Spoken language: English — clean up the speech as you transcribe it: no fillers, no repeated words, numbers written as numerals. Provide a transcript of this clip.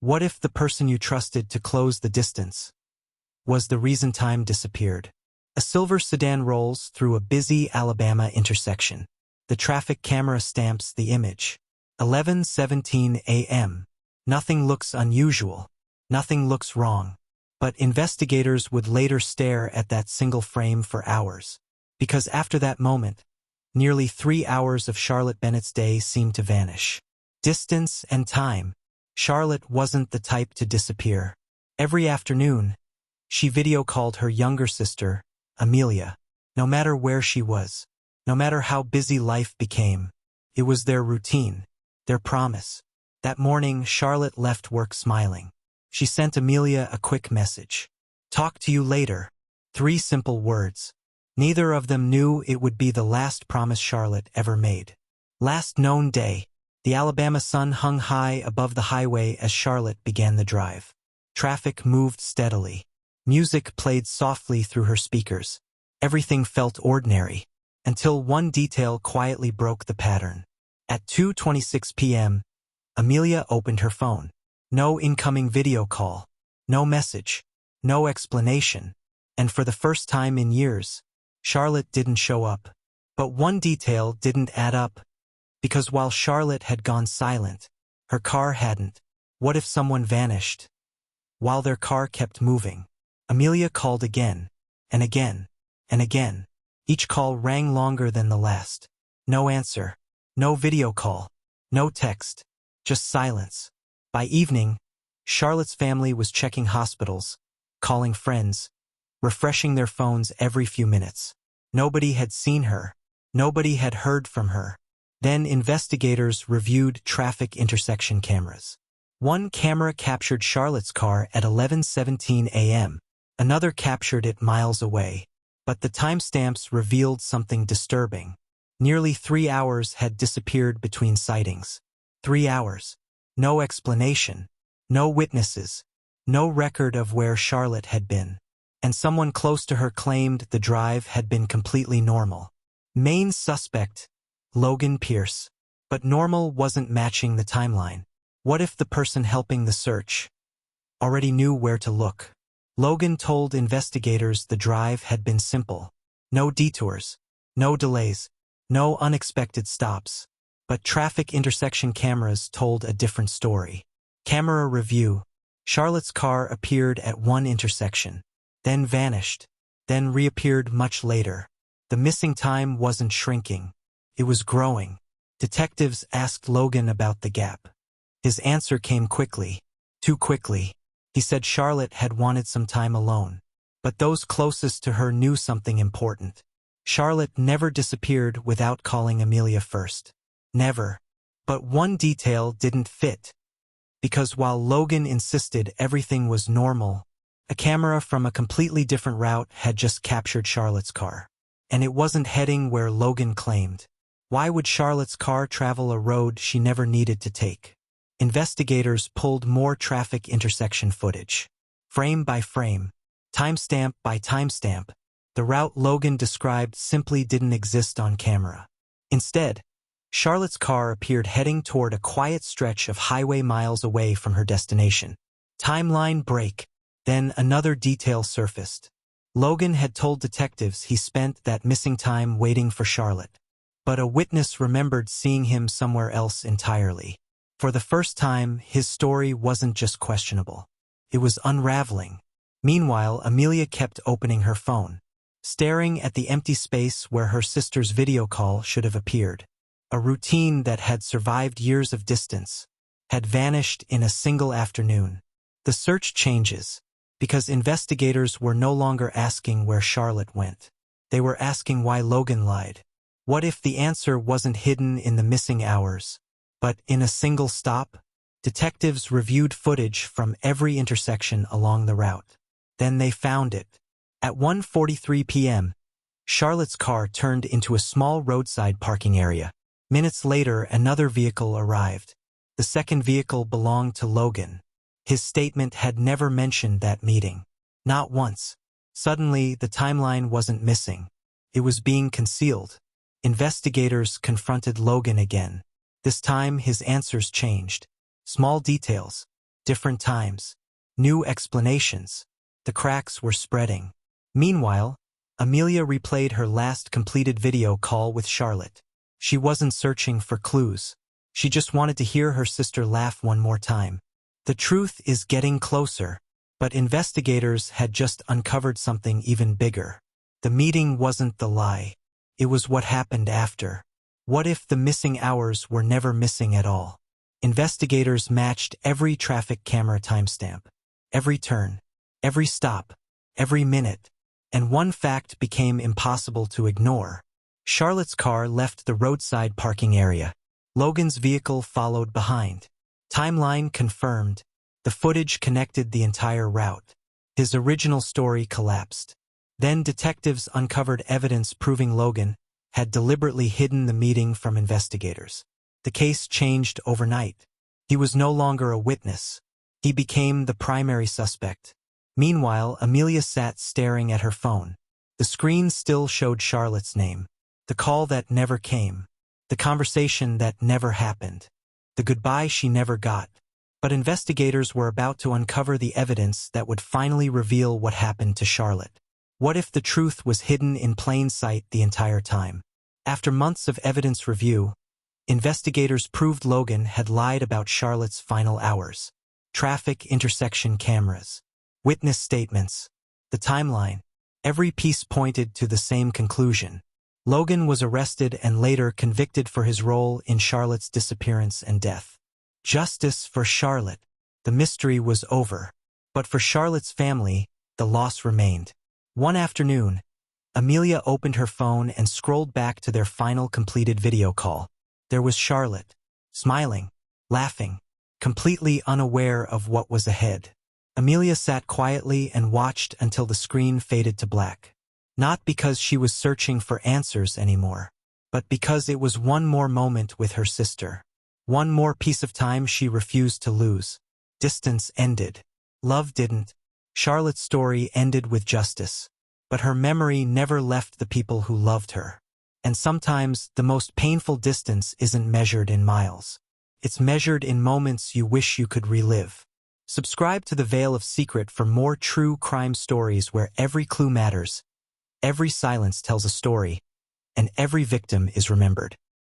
What if the person you trusted to close the distance was the reason time disappeared? A silver sedan rolls through a busy Alabama intersection. The traffic camera stamps the image. 11:17 a.m. Nothing looks unusual. Nothing looks wrong. But investigators would later stare at that single frame for hours. Because after that moment, nearly 3 hours of Charlotte Bennett's day seemed to vanish. Distance and time. Charlotte wasn't the type to disappear. Every afternoon, she video called her younger sister, Amelia. No matter where she was, no matter how busy life became, it was their routine, their promise. That morning, Charlotte left work smiling. She sent Amelia a quick message. "Talk to you later." 3 simple words. Neither of them knew it would be the last promise Charlotte ever made. Last known day. The Alabama sun hung high above the highway as Charlotte began the drive. Traffic moved steadily. Music played softly through her speakers. Everything felt ordinary, until one detail quietly broke the pattern. At 2:26 p.m., Amelia opened her phone. No incoming video call, no message, no explanation, and for the first time in years, Charlotte didn't show up. But one detail didn't add up, because while Charlotte had gone silent, her car hadn't. What if someone vanished? While their car kept moving, Amelia called again, and again, and again. Each call rang longer than the last. No answer, no video call, no text, just silence. By evening, Charlotte's family was checking hospitals, calling friends, refreshing their phones every few minutes. Nobody had seen her. Nobody had heard from her. Then investigators reviewed traffic intersection cameras. One camera captured Charlotte's car at 11:17 a.m. Another captured it miles away. But the timestamps revealed something disturbing. Nearly 3 hours had disappeared between sightings. 3 hours. No explanation. No witnesses. No record of where Charlotte had been. And someone close to her claimed the drive had been completely normal. Main suspect, Logan Pierce. But normal wasn't matching the timeline. What if the person helping the search already knew where to look? Logan told investigators the drive had been simple. No detours, no delays, no unexpected stops. But traffic intersection cameras told a different story. Camera review. Charlotte's car appeared at one intersection, then vanished, then reappeared much later. The missing time wasn't shrinking. It was growing. Detectives asked Logan about the gap. His answer came quickly. Too quickly. He said Charlotte had wanted some time alone. But those closest to her knew something important. Charlotte never disappeared without calling Amelia first. Never. But one detail didn't fit. Because while Logan insisted everything was normal, a camera from a completely different route had just captured Charlotte's car. And it wasn't heading where Logan claimed. Why would Charlotte's car travel a road she never needed to take? Investigators pulled more traffic intersection footage. Frame by frame, timestamp by timestamp, the route Logan described simply didn't exist on camera. Instead, Charlotte's car appeared heading toward a quiet stretch of highway miles away from her destination. Timeline break. Then another detail surfaced. Logan had told detectives he spent that missing time waiting for Charlotte. But a witness remembered seeing him somewhere else entirely. For the first time, his story wasn't just questionable. It was unraveling. Meanwhile, Amelia kept opening her phone, staring at the empty space where her sister's video call should have appeared. A routine that had survived years of distance had vanished in a single afternoon. The search changes, because investigators were no longer asking where Charlotte went. They were asking why Logan lied. What if the answer wasn't hidden in the missing hours, but in a single stop? Detectives reviewed footage from every intersection along the route. Then they found it. At 1:43 p.m., Charlotte's car turned into a small roadside parking area. Minutes later, another vehicle arrived. The second vehicle belonged to Logan. His statement had never mentioned that meeting. Not once. Suddenly, the timeline wasn't missing. It was being concealed. Investigators confronted Logan again. This time, his answers changed. Small details, different times, new explanations. The cracks were spreading. Meanwhile, Amelia replayed her last completed video call with Charlotte. She wasn't searching for clues. She just wanted to hear her sister laugh one more time. The truth is getting closer, but investigators had just uncovered something even bigger. The meeting wasn't the lie. It was what happened after. What if the missing hours were never missing at all? Investigators matched every traffic camera timestamp, every turn, every stop, every minute, and one fact became impossible to ignore. Charlotte's car left the roadside parking area. Logan's vehicle followed behind. Timeline confirmed. The footage connected the entire route. His original story collapsed. Then detectives uncovered evidence proving Logan had deliberately hidden the meeting from investigators. The case changed overnight. He was no longer a witness. He became the primary suspect. Meanwhile, Amelia sat staring at her phone. The screen still showed Charlotte's name. The call that never came. The conversation that never happened. The goodbye she never got. But investigators were about to uncover the evidence that would finally reveal what happened to Charlotte. What if the truth was hidden in plain sight the entire time? After months of evidence review, investigators proved Logan had lied about Charlotte's final hours. Traffic intersection cameras. Witness statements. The timeline. Every piece pointed to the same conclusion. Logan was arrested and later convicted for his role in Charlotte's disappearance and death. Justice for Charlotte. The mystery was over. But for Charlotte's family, the loss remained. One afternoon, Amelia opened her phone and scrolled back to their final completed video call. There was Charlotte, smiling, laughing, completely unaware of what was ahead. Amelia sat quietly and watched until the screen faded to black. Not because she was searching for answers anymore, but because it was one more moment with her sister. One more piece of time she refused to lose. Distance ended. Love didn't. Charlotte's story ended with justice. But her memory never left the people who loved her. And sometimes the most painful distance isn't measured in miles. It's measured in moments you wish you could relive. Subscribe to The Veil of Secret for more true crime stories where every clue matters, every silence tells a story, and every victim is remembered.